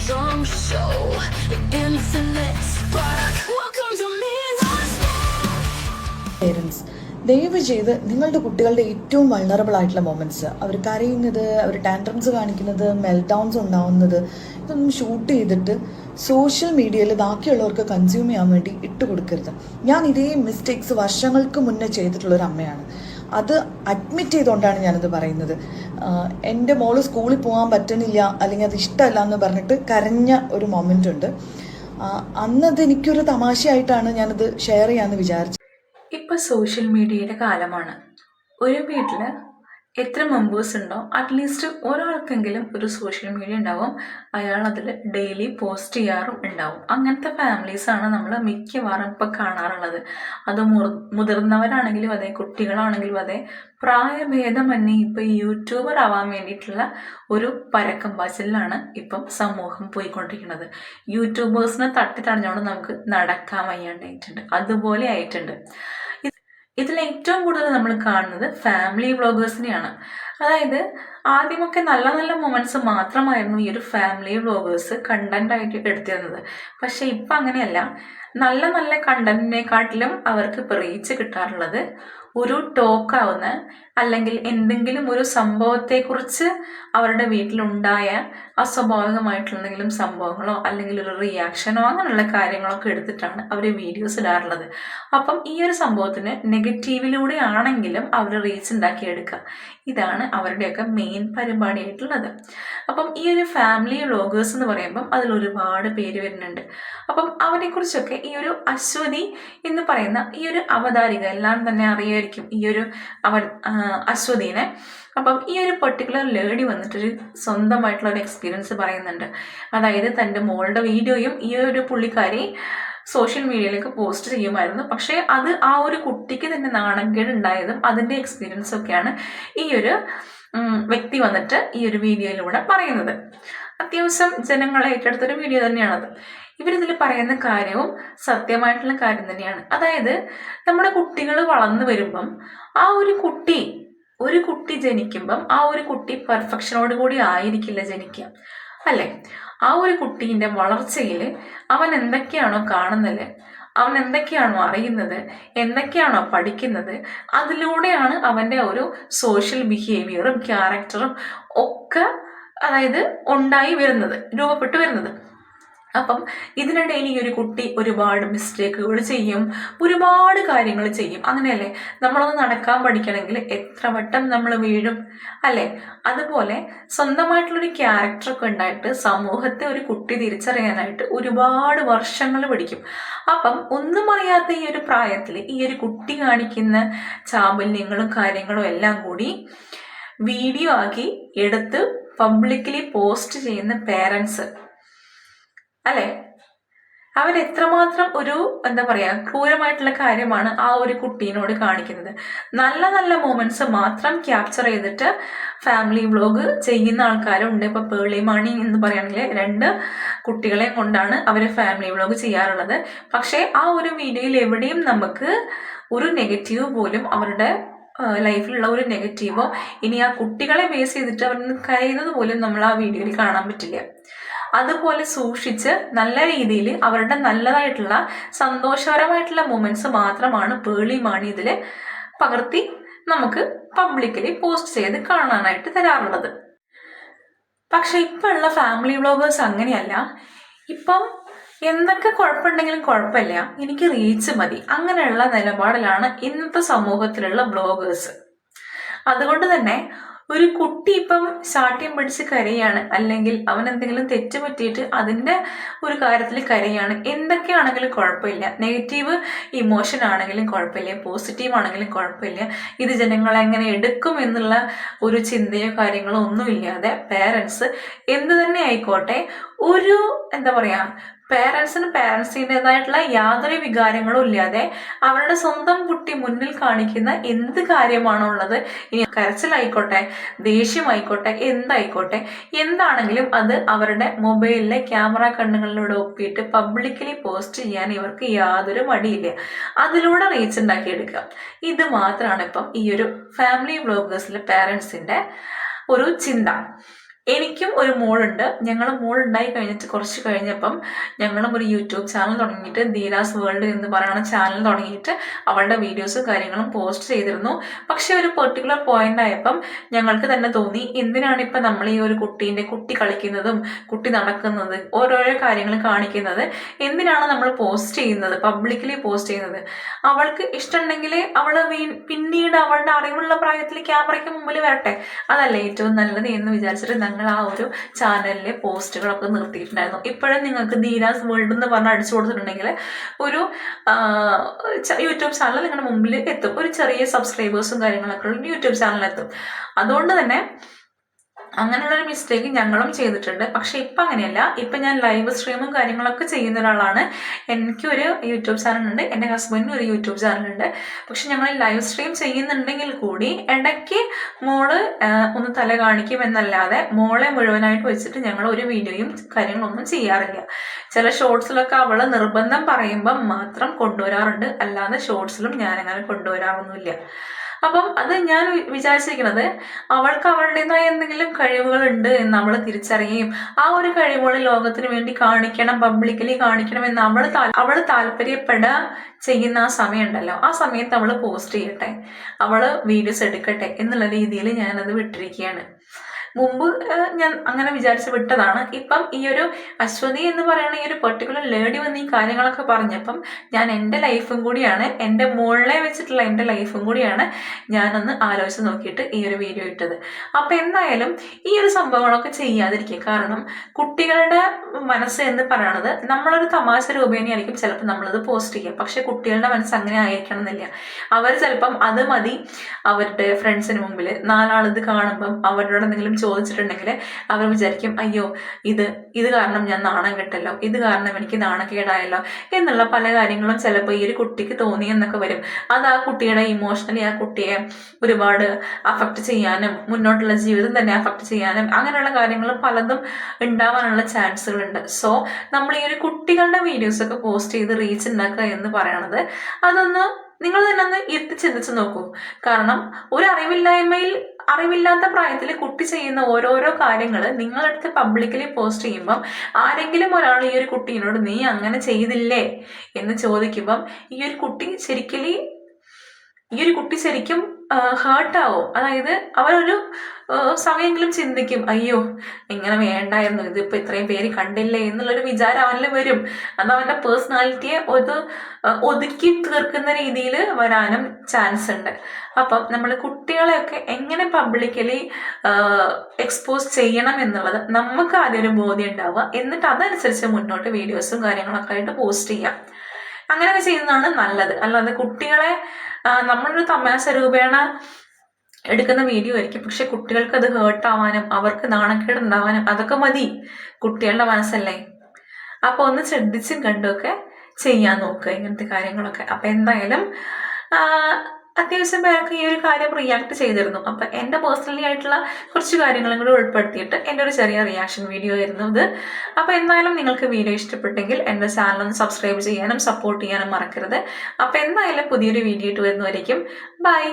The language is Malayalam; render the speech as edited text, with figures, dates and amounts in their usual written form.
strong show, infinite spark. Welcome to Midnight's parents ദയവ് ചെയ്ത് നിങ്ങളുടെ കുട്ടികളുടെ ഏറ്റവും വൾണറബിൾ ആയിട്ടുള്ള മൊമെൻറ്റ്സ്, അവർ കരയുന്നത്, അവർ ടാൻട്രംസ് കാണിക്കുന്നത്, മെൽഡൗൺസ് ഉണ്ടാവുന്നത്, ഇതൊന്നും ഷൂട്ട് ചെയ്തിട്ട് സോഷ്യൽ മീഡിയയിൽ ബാക്കിയുള്ളവർക്ക് കൺസ്യൂം ചെയ്യാൻ വേണ്ടി ഇട്ട് കൊടുക്കരുത്. ഞാൻ ഇതേ മിസ്റ്റേക്സ് വർഷങ്ങൾക്ക് മുന്നേ ചെയ്തിട്ടുള്ളൊരു അമ്മയാണ്. അത് അഡ്മിറ്റ് ചെയ്തുകൊണ്ടാണ് ഞാനത് പറയുന്നത്. എൻ്റെ മോള് സ്കൂളിൽ പോകാൻ പറ്റുന്നില്ല അല്ലെങ്കിൽ അത് ഇഷ്ടമല്ല എന്ന് പറഞ്ഞിട്ട് കരഞ്ഞ ഒരു മൊമെൻ്റ് ഉണ്ട്. അന്നത് എനിക്കൊരു തമാശയായിട്ടാണ് ഞാനത് ഷെയർ ചെയ്യാമെന്ന് വിചാരിച്ചത്. ഇപ്പം സോഷ്യൽ മീഡിയയുടെ കാലമാണ്. ഒരു വീട്ടിൽ എത്ര മെമ്പേഴ്സ് ഉണ്ടോ അറ്റ്ലീസ്റ്റ് ഒരാൾക്കെങ്കിലും ഒരു സോഷ്യൽ മീഡിയ ഉണ്ടാവും. അയാൾ അതിൽ ഡെയിലി പോസ്റ്റ് ചെയ്യാറും ഉണ്ടാവും. അങ്ങനത്തെ ഫാമിലീസാണ് നമ്മൾ മിക്കവാറും ഇപ്പം കാണാറുള്ളത്. അത് മുതിർന്നവരാണെങ്കിലും അതെ, കുട്ടികളാണെങ്കിലും അതെ, പ്രായഭേദമന്യേ ഇപ്പം യൂട്യൂബർ ആവാൻ വേണ്ടിയിട്ടുള്ള ഒരു പരക്കം പാച്ചിലാണ് ഇപ്പം സമൂഹം പോയിക്കൊണ്ടിരിക്കുന്നത്. യൂട്യൂബേഴ്സിനെ തട്ടിത്തടഞ്ഞുകൊണ്ട് നമുക്ക് നടക്കാൻ വയ്യാണ്ടായിട്ടുണ്ട്. അതുപോലെ ആയിട്ടുണ്ട്. ഇതിൽ ഏറ്റവും കൂടുതൽ നമ്മൾ കാണുന്നത് ഫാമിലി വ്ളോഗേഴ്സിനെയാണ്. അതായത് ആദ്യമൊക്കെ നല്ല നല്ല മൊമെന്റ്സ് മാത്രമായിരുന്നു ഈ ഒരു ഫാമിലി വ്ളോഗേഴ്സ് കണ്ടന്റ് ആയിട്ട് എടുത്തിരുന്നത്. പക്ഷെ ഇപ്പം അങ്ങനെയല്ല. നല്ല നല്ല കണ്ടന്റിനെക്കാട്ടിലും അവർക്ക് ഇപ്പോൾ റീച്ച് കിട്ടാറുള്ളത് ഒരു ടോക്കാവുന്ന അല്ലെങ്കിൽ എന്തെങ്കിലും ഒരു സംഭവത്തെക്കുറിച്ച് അവരുടെ വീട്ടിലുണ്ടായ അസ്വാഭാവികമായിട്ടുള്ള എന്തെങ്കിലും സംഭവങ്ങളോ അല്ലെങ്കിൽ ഒരു റിയാക്ഷനോ അങ്ങനെയുള്ള കാര്യങ്ങളൊക്കെ എടുത്തിട്ടാണ് അവർ വീഡിയോസ് ഇടാറുള്ളത്. അപ്പം ഈ ഒരു സംഭവത്തിന് നെഗറ്റീവിലൂടെ ആണെങ്കിലും അവർ റീച്ച് ഉണ്ടാക്കിയെടുക്കുക. ഇതാണ് അവരുടെയൊക്കെ മെയിൻ പരിപാടിയായിട്ടുള്ളത്. അപ്പം ഈ ഒരു ഫാമിലി വ്ളോഗേഴ്സ് എന്ന് പറയുമ്പം അതിൽ ഒരുപാട് പേര് വരുന്നുണ്ട്. അപ്പം അവരെക്കുറിച്ചൊക്കെ ഈ ഒരു അശ്വതി എന്ന് പറയുന്ന ഈ ഒരു അവതാരിക എല്ലാം തന്നെ അറിയായിരിക്കും ഈ ഒരു അശ്വതിനെ. അപ്പം ഈ ഒരു പെർട്ടിക്കുലർ ലേഡി വന്നിട്ടൊരു സ്വന്തമായിട്ടുള്ള ഒരു എക്സ്പീരിയൻസ് പറയുന്നുണ്ട്. അതായത് തൻ്റെ മോളുടെ വീഡിയോയും ഈ ഒരു പുള്ളിക്കാരി സോഷ്യൽ മീഡിയയിലേക്ക് പോസ്റ്റ് ചെയ്യുമായിരുന്നു. പക്ഷേ അത് ആ ഒരു കുട്ടിക്ക് തന്നെ നാണക്കേട് ഉണ്ടായതും അതിൻ്റെ എക്സ്പീരിയൻസും ഒക്കെയാണ് ഈ ഒരു വ്യക്തി വന്നിട്ട് ഈ ഒരു വീഡിയോയിലൂടെ പറയുന്നത്. അത്യാവശ്യം ജനങ്ങളെ ഏറ്റെടുത്തൊരു വീഡിയോ തന്നെയാണത്. ഇവരിതിൽ പറയുന്ന കാര്യവും സത്യമായിട്ടുള്ള കാര്യം തന്നെയാണ്. അതായത് നമ്മുടെ കുട്ടികൾ വളർന്നു വരുമ്പം ആ ഒരു കുട്ടി ജനിക്കുമ്പം ആ ഒരു കുട്ടി പെർഫെക്ഷനോട് കൂടി ആയിരിക്കില്ല ജനിക്കുക, അല്ലേ? ആ ഒരു കുട്ടീൻ്റെ വളർച്ചയിൽ അവൻ എന്തൊക്കെയാണോ കാണുന്നത്, അവൻ എന്തൊക്കെയാണോ അറിയുന്നത്, എന്തൊക്കെയാണോ പഠിക്കുന്നത്, അതിലൂടെയാണ് അവൻ്റെ ഒരു സോഷ്യൽ ബിഹേവിയറും ക്യാരക്ടറും ഒക്കെ അതായത് ഉണ്ടായി വരുന്നത്, രൂപപ്പെട്ടു വരുന്നത്. അപ്പം ഇതിനിടയിൽ ഈ ഒരു കുട്ടി ഒരുപാട് മിസ്റ്റേക്കുകൾ ചെയ്യും, ഒരുപാട് കാര്യങ്ങൾ ചെയ്യും. അങ്ങനെയല്ലേ? നമ്മളൊന്ന് നടക്കാൻ പഠിക്കണമെങ്കിൽ എത്ര വട്ടം നമ്മൾ വീഴും, അല്ലേ? അതുപോലെ സ്വന്തമായിട്ടുള്ളൊരു ക്യാരക്ടറൊക്കെ ഉണ്ടായിട്ട് സമൂഹത്തെ ഒരു കുട്ടി തിരിച്ചറിയാനായിട്ട് ഒരുപാട് വർഷങ്ങൾ പിടിക്കും. അപ്പം ഒന്നും അറിയാത്ത ഈ ഒരു പ്രായത്തിൽ ഈ ഒരു കുട്ടി കാണിക്കുന്ന ചാബല്യങ്ങളും കാര്യങ്ങളും എല്ലാം കൂടി വീഡിയോ ആക്കി എടുത്ത് പബ്ലിക്കലി പോസ്റ്റ് ചെയ്യുന്ന പേരൻസ്, അല്ലെ? അവരെത്രമാത്രം ഒരു എന്താ പറയാ ക്രൂരമായിട്ടുള്ള കാര്യമാണ് ആ ഒരു കുട്ടീനോട് കാണിക്കുന്നത്. നല്ല നല്ല മൊമെന്റ്സ് മാത്രം ക്യാപ്ചർ ചെയ്തിട്ട് ഫാമിലി വ്ളോഗ് ചെയ്യുന്ന ആൾക്കാരുണ്ട്. ഇപ്പൊ പേളി മണി എന്ന് പറയുകയാണെങ്കിൽ 2 കുട്ടികളെ കൊണ്ടാണ് അവർ ഫാമിലി വ്ളോഗ് ചെയ്യാറുള്ളത്. പക്ഷെ ആ ഒരു വീഡിയോയിൽ എവിടെയും നമുക്ക് ഒരു നെഗറ്റീവ് പോലും, അവരുടെ ലൈഫിലുള്ള ഒരു നെഗറ്റീവോ ഇനി ആ കുട്ടികളെ ബേസ് ചെയ്തിട്ട് അവർ കരയുന്നത് പോലും നമ്മൾ ആ വീഡിയോയിൽ കാണാൻ പറ്റില്ല. അതുപോലെ സൂക്ഷിച്ച് നല്ല രീതിയിൽ അവരുടെ നല്ലതായിട്ടുള്ള സന്തോഷകരമായിട്ടുള്ള മൊമെന്റ്സ് മാത്രമാണ് പേളി മാണി ഇതിൽ പകർത്തി നമുക്ക് പബ്ലിക്കലി പോസ്റ്റ് ചെയ്ത് കാണാനായിട്ട് തരാറുള്ളത്. പക്ഷെ ഇപ്പം ഉള്ള ഫാമിലി വ്ളോഗേഴ്സ് അങ്ങനെയല്ല. ഇപ്പം എന്തൊക്കെ കുഴപ്പമുണ്ടെങ്കിലും കുഴപ്പമില്ല, എനിക്ക് റീച്ച് മതി, അങ്ങനെയുള്ള നിലപാടിലാണ് ഇന്നത്തെ സമൂഹത്തിലുള്ള ബ്ലോഗേഴ്സ്. അതുകൊണ്ട് തന്നെ ഒരു കുട്ടി ഇപ്പം ശാഠ്യം പിടിച്ച് കരയാണ്, അല്ലെങ്കിൽ അവൻ എന്തെങ്കിലും തെറ്റ് പറ്റിയിട്ട് അതിൻ്റെ ഒരു കാര്യത്തിൽ കരയാണ്, എന്തൊക്കെയാണെങ്കിലും കുഴപ്പമില്ല, നെഗറ്റീവ് ഇമോഷൻ ആണെങ്കിലും കുഴപ്പമില്ല, പോസിറ്റീവ് ആണെങ്കിലും കുഴപ്പമില്ല, ഇത് ജനങ്ങൾ എങ്ങനെ എടുക്കും എന്നുള്ള ഒരു ചിന്തയോ കാര്യങ്ങളോ ഒന്നുമില്ലാതെ പേരൻസ് എന്ത് തന്നെ ആയിക്കോട്ടെ, ഒരു എന്താ പറയുക, പേരൻസിൻ്റെതായിട്ടുള്ള യാതൊരു വികാരങ്ങളും ഇല്ലാതെ അവരുടെ സ്വന്തം കുട്ടി മുന്നിൽ കാണിക്കുന്ന എന്ത് കാര്യമാണോ ഉള്ളത്, ഇനി കരച്ചിലായിക്കോട്ടെ, ദേഷ്യമായിക്കോട്ടെ, എന്താണെങ്കിലും അത് അവരുടെ മൊബൈലിലെ ക്യാമറ കണ്ണുകളിലൂടെ ഒപ്പിയിട്ട് പബ്ലിക്കലി പോസ്റ്റ് ചെയ്യാൻ ഇവർക്ക് യാതൊരു മടിയില്ല. അതിലൂടെ റീച്ച് ഉണ്ടാക്കിയെടുക്കുക. ഇത് മാത്രമാണ് ഇപ്പം ഈ ഒരു ഫാമിലി വ്ളോഗേഴ്സിലെ പേരൻസിൻ്റെ ഒരു ചിന്ത. എനിക്കും ഒരു മോളുണ്ട്. ഞങ്ങൾ മോളുണ്ടായി കഴിഞ്ഞിട്ട് കുറച്ച് കഴിഞ്ഞപ്പം ഞങ്ങളും ഒരു യൂട്യൂബ് ചാനൽ തുടങ്ങിയിട്ട് ധീരാസ് വേൾഡ് എന്ന് പറയുന്ന ചാനൽ തുടങ്ങിയിട്ട് അവളുടെ വീഡിയോസും കാര്യങ്ങളും പോസ്റ്റ് ചെയ്തിരുന്നു. പക്ഷെ ഒരു പെർട്ടിക്കുലർ പോയിന്റ് ആയപ്പം ഞങ്ങൾക്ക് തന്നെ തോന്നി, എന്തിനാണ് ഇപ്പം നമ്മൾ ഈ ഒരു കുട്ടി കളിക്കുന്നതും കുട്ടി നടക്കുന്നത് ഓരോരോ കാര്യങ്ങൾ കാണിക്കുന്നത്, എന്തിനാണ് നമ്മൾ പോസ്റ്റ് ചെയ്യുന്നത്, പബ്ലിക്കലി പോസ്റ്റ് ചെയ്യുന്നത്? അവൾക്ക് ഇഷ്ടമുണ്ടെങ്കിൽ അവൾ പിന്നീട് അവളുടെ അറിവുള്ള പ്രായത്തിൽ ക്യാമറയ്ക്ക് മുമ്പിൽ വരട്ടെ, അതല്ലേ ഏറ്റവും നല്ലത് എന്ന് വിചാരിച്ചിട്ട് ഞങ്ങൾ ആ ഒരു ചാനലിലെ പോസ്റ്റുകളൊക്കെ നിർത്തിയിട്ടുണ്ടായിരുന്നു. ഇപ്പോഴും നിങ്ങൾക്ക് ധീരാസ് വേൾഡ് എന്ന് പറഞ്ഞ് അടിച്ചു കൊടുത്തിട്ടുണ്ടെങ്കിൽ ഒരു യൂട്യൂബ് ചാനൽ നിങ്ങളുടെ മുമ്പിൽ എത്തും. ഒരു ചെറിയ സബ്സ്ക്രൈബേഴ്സും കാര്യങ്ങളൊക്കെ ഉള്ള യൂട്യൂബ് ചാനലെത്തും. അതുകൊണ്ട് തന്നെ അങ്ങനെയുള്ളൊരു മിസ്റ്റേക്ക് ഞങ്ങളും ചെയ്തിട്ടുണ്ട്. പക്ഷെ ഇപ്പം അങ്ങനെയല്ല. ഇപ്പം ഞാൻ ലൈവ് സ്ട്രീമും കാര്യങ്ങളൊക്കെ ചെയ്യുന്ന ഒരാളാണ്. എനിക്കൊരു യൂട്യൂബ് ചാനലുണ്ട്, എൻ്റെ ഹസ്ബൻഡിനും ഒരു യൂട്യൂബ് ചാനലുണ്ട്. പക്ഷെ ഞങ്ങൾ ലൈവ് സ്ട്രീം ചെയ്യുന്നുണ്ടെങ്കിൽ കൂടി ഇടയ്ക്ക് മോള് ഒന്ന് തല കാണിക്കും എന്നല്ലാതെ മോളെ മുഴുവനായിട്ട് വെച്ചിട്ട് ഞങ്ങൾ ഒരു വീഡിയോയും കാര്യങ്ങളൊന്നും ചെയ്യാറില്ല. ചില ഷോർട്സിലൊക്കെ അവള് നിർബന്ധം പറയുമ്പം മാത്രം കൊണ്ടുവരാറുണ്ട്, അല്ലാതെ ഷോർട്സിലും ഞാനങ്ങനെ കൊണ്ടുവരാറൊന്നുമില്ല. അപ്പം അത് ഞാൻ വിചാരിച്ചിരിക്കുന്നത്, അവൾക്ക് അവളുടേതായ എന്തെങ്കിലും കഴിവുകളുണ്ട് എന്ന് അവൾ തിരിച്ചറിയുകയും ആ ഒരു കഴിവുകൾ ലോകത്തിന് വേണ്ടി കാണിക്കണം, പബ്ലിക്കലി കാണിക്കണം എന്ന് അവൾ താല്പര്യപ്പെടുക ചെയ്യുന്ന ആ സമയം ഉണ്ടല്ലോ, ആ സമയത്ത് അവൾ പോസ്റ്റ് ചെയ്യട്ടെ, അവൾ വീഡിയോസ് എടുക്കട്ടെ എന്നുള്ള രീതിയിൽ ഞാനത് വിട്ടിരിക്കുകയാണ്. മുമ്പ് ഞാൻ അങ്ങനെ വിചാരിച്ച് വിട്ടതാണ്. ഇപ്പം ഈ ഒരു അശ്വതി എന്ന് പറയുന്ന ഈ ഒരു പെർട്ടിക്കുലർ ലേഡി വന്ന് ഈ കാര്യങ്ങളൊക്കെ പറഞ്ഞപ്പം ഞാൻ എൻ്റെ ലൈഫും കൂടിയാണ്, എൻ്റെ മോളിനെ വെച്ചിട്ടുള്ള എൻ്റെ ലൈഫും കൂടിയാണ് ഞാനൊന്ന് ആലോചിച്ച് നോക്കിയിട്ട് ഈ ഒരു വീഡിയോ ഇട്ടത്. അപ്പം എന്തായാലും ഈ ഒരു സംഭവങ്ങളൊക്കെ ചെയ്യാതിരിക്കുക. കാരണം കുട്ടികളുടെ മനസ്സ് എന്ന് പറയണത് നമ്മളൊരു തമാശ രൂപേണയായിരിക്കും ചിലപ്പോൾ നമ്മളത് പോസ്റ്റ് ചെയ്യുക. പക്ഷെ കുട്ടികളുടെ മനസ്സ് അങ്ങനെ ആയിരിക്കണം എന്നില്ല. അവർ ചിലപ്പം അത് മതി അവരുടെ ഫ്രണ്ട്സിന് മുമ്പിൽ നാലാളിത് കാണുമ്പം അവരോട് എന്തെങ്കിലും ചോദിച്ചിട്ടുണ്ടെങ്കിൽ അവർ വിചാരിക്കും, അയ്യോ ഇത് കാരണം ഞാൻ നാണം കെട്ടല്ലോ, ഇത് കാരണം എനിക്ക് നാണക്കേടായല്ലോ എന്നുള്ള പല കാര്യങ്ങളും ചിലപ്പോൾ ഈ ഒരു കുട്ടിക്ക് തോന്നിയെന്നൊക്കെ വരും. അത് ആ കുട്ടിയുടെ ഇമോഷണലി ആ കുട്ടിയെ ഒരുപാട് അഫക്റ്റ് ചെയ്യാനും മുന്നോട്ടുള്ള ജീവിതം തന്നെ അഫക്റ്റ് ചെയ്യാനും അങ്ങനെയുള്ള കാര്യങ്ങൾ പലതും ഉണ്ടാവാനുള്ള ചാൻസുകളുണ്ട്. സോ നമ്മൾ ഈ ഒരു കുട്ടികളുടെ വീഡിയോസൊക്കെ പോസ്റ്റ് ചെയ്ത് റീച്ച് ഉണ്ടാക്കുക എന്ന് പറയണത് അതൊന്ന് നിങ്ങൾ തന്നെ ഒന്ന് ഇരുത്തി ചിന്തിച്ച് നോക്കൂ. കാരണം ഒരു അറിവില്ലാത്ത പ്രായത്തിൽ കുട്ടി ചെയ്യുന്ന ഓരോരോ കാര്യങ്ങൾ നിങ്ങളടുത്ത് പബ്ലിക്കലി പോസ്റ്റ് ചെയ്യുമ്പം ആരെങ്കിലും ഒരാൾ ഈ ഒരു കുട്ടീനോട് നീ അങ്ങനെ ചെയ്തില്ലേ എന്ന് ചോദിക്കുമ്പം ഈ ഒരു കുട്ടി ശരിക്കും ഹേർട്ടാവും. അതായത് അവരൊരു സമയമെങ്കിലും ചിന്തിക്കും, അയ്യോ ഇങ്ങനെ വേണ്ടായിരുന്നു, ഇതിപ്പോൾ ഇത്രയും പേര് കണ്ടില്ലേ എന്നുള്ളൊരു വിചാരം അവനിൽ വരും. അത് അവൻ്റെ പേഴ്സണാലിറ്റിയെ ഒതുക്കി തീർക്കുന്ന രീതിയിൽ വരാനും ചാൻസ് ഉണ്ട്. അപ്പം നമ്മൾ കുട്ടികളെയൊക്കെ എങ്ങനെ പബ്ലിക്കലി എക്സ്പോസ് ചെയ്യണം എന്നുള്ളത് നമുക്ക് ആദ്യം ഒരു ബോധ്യം ഉണ്ടാവുക. എന്നിട്ട് അതനുസരിച്ച് മുന്നോട്ട് വീഡിയോസും കാര്യങ്ങളൊക്കെ ആയിട്ട് പോസ്റ്റ് ചെയ്യാം. അങ്ങനെയൊക്കെ ചെയ്യുന്നതാണ് നല്ലത്. അല്ലാതെ കുട്ടികളെ നമ്മളൊരു തമാശ രൂപേണ എടുക്കുന്ന വീഡിയോ ആയിരിക്കും, പക്ഷെ കുട്ടികൾക്ക് അത് ഹേർട്ടാവാനും അവർക്ക് നാണക്കേട് ഉണ്ടാവാനും അതൊക്കെ മതി. കുട്ടികളുടെ മനസ്സല്ലേ. അപ്പോൾ ഒന്ന് ശ്രദ്ധിച്ചും കണ്ടുമൊക്കെ ചെയ്യാൻ നോക്കുക ഇങ്ങനത്തെ കാര്യങ്ങളൊക്കെ. അപ്പം എന്തായാലും അത്യാവശ്യം പേരൊക്കെ ഈ ഒരു കാര്യം റിയാക്ട് ചെയ്തിരുന്നു. അപ്പം എൻ്റെ പേഴ്സണലി ആയിട്ടുള്ള കുറച്ച് കാര്യങ്ങളും കൂടി ഉൾപ്പെടുത്തിയിട്ട് എൻ്റെ ഒരു ചെറിയ റിയാക്ഷൻ വീഡിയോ ആയിരുന്നു ഇത്. അപ്പോൾ എന്തായാലും നിങ്ങൾക്ക് വീഡിയോ ഇഷ്ടപ്പെട്ടെങ്കിൽ എൻ്റെ ചാനൽ ഒന്ന് സബ്സ്ക്രൈബ് ചെയ്യാനും സപ്പോർട്ട് ചെയ്യാനും മറക്കരുത്. അപ്പം എന്തായാലും പുതിയൊരു വീഡിയോ ഇട്ട് വരുന്നവരേക്കും ബൈ.